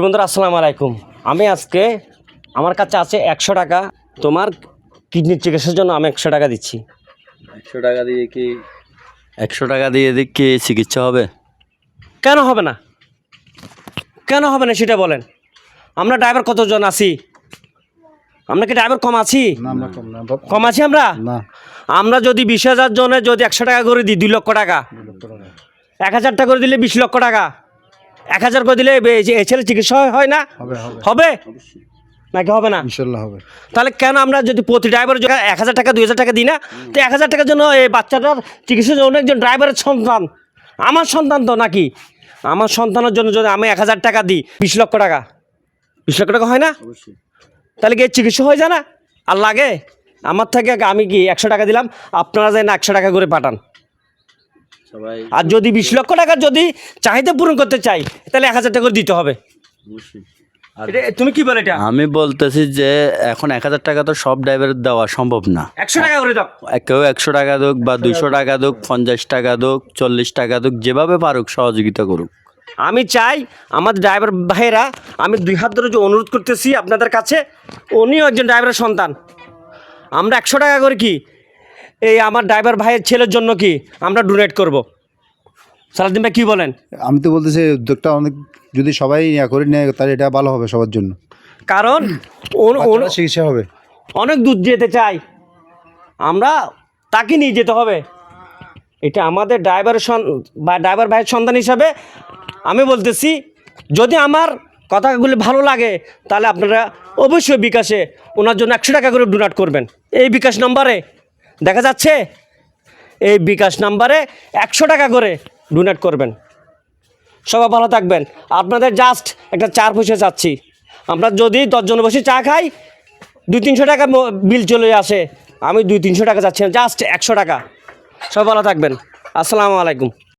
বন্ধুরা আসসালামু আলাইকুম। আমি আজকে আমার কাছে আছে 100 টাকা। তোমার কিডনির চিকিৎসার জন্য আমি 100 টাকা দিচ্ছি। 100 টাকা দিয়ে কি 100 টাকা দিয়ে কি চিকিৎসা হবে? কেন হবে না? কেন হবে না সেটা বলেন। আমরা ড্রাইভার কতজন আছি? আমরা কি ড্রাইভার কম আছি? কম আছি আমরা? আমরা যদি 20,000 জনে যদি 100 টাকা করে দিই 2 লক্ষ টাকা, 1,000 টাকা করে দিলে 20 লক্ষ টাকা, 1,000 করে দিলে এই ছেলে চিকিৎসা হয় না? হবে নাকি হবে না? ইনশাআল্লাহ হবে। তাহলে কেন আমরা যদি প্রতি ড্রাইভারের 1,000 টাকা 2,000 টাকা দিই না, তো 1,000 টাকার জন্য এই বাচ্চাটার চিকিৎসার জন্য একজন ড্রাইভারের সন্তান, আমার সন্তান তো নাকি? আমার সন্তানের জন্য যদি আমি 1,000 টাকা দিই 20 লক্ষ টাকা, 20 লক্ষ টাকা হয় না? তাহলে কি চিকিৎসা হয়ে যায় না? আর লাগে আমার থেকে আমি কি 100 টাকা দিলাম, আপনারা যেন 100 টাকা করে পাঠান। আর যদি 20 লক্ষ টাকা যদি চাহিদা পূরণ করতে চাই তাহলে 1,000 টাকা করে দিতে হবে। তুমি কি বলে এটা? আমি বলতেছি যে এখন 1,000 টাকা তো সব ড্রাইভারের দেওয়া সম্ভব না। 100 টাকা করে দাও। কেউ 100 টাকা দুক বা 200 টাকা দুক, 50 টাকা দুক, 40 টাকা দুক, যেভাবে পারুক সহযোগিতা করুক। আমি চাই আমাদের ড্রাইভার ভাইয়েরা, আমি 2 হাত ধরে যে অনুরোধ করতেছি আপনাদের কাছে, উনিও একজন ড্রাইভারের সন্তান। আমরা 100 টাকা করে কি এই আমার ড্রাইভার ভাইয়ের ছেলের জন্য কি আমরা ডোনেট করব। সালাউদ্দিন ভাই কী বলেন? আমি তো বলতেছি উদ্যোগটা অনেক, যদি সবাই করে নেয় তাহলে এটা ভালো হবে সবার জন্য, কারণ চিকিৎসা হবে। অনেক দূর যেতে চাই, আমরা তাকে নিয়ে যেতে হবে। এটা আমাদের ড্রাইভার ভাইয়ের সন্তান হিসাবে আমি বলতেছি, যদি আমার কথাগুলি ভালো লাগে তাহলে আপনারা অবশ্যই বিকাশে ওনার জন্য 100 টাকা করে ডোনেট করবেন। এই বিকাশ নম্বরে দেখা যাচ্ছে, এই বিকাশ নম্বরে 100 টাকা করে ডোনেট করবেন। সবাই ভালো থাকবেন। আপনাদের জাস্ট একটা 4 পয়সা চাচ্ছি। আমরা যদি 10 জন বসে চা খাই 200-300 টাকা বিল চলে আসে, আমি 200-300 টাকা চাচ্ছি না, জাস্ট 100 টাকা। সবাই ভালো থাকবেন। আসসালামু আলাইকুম।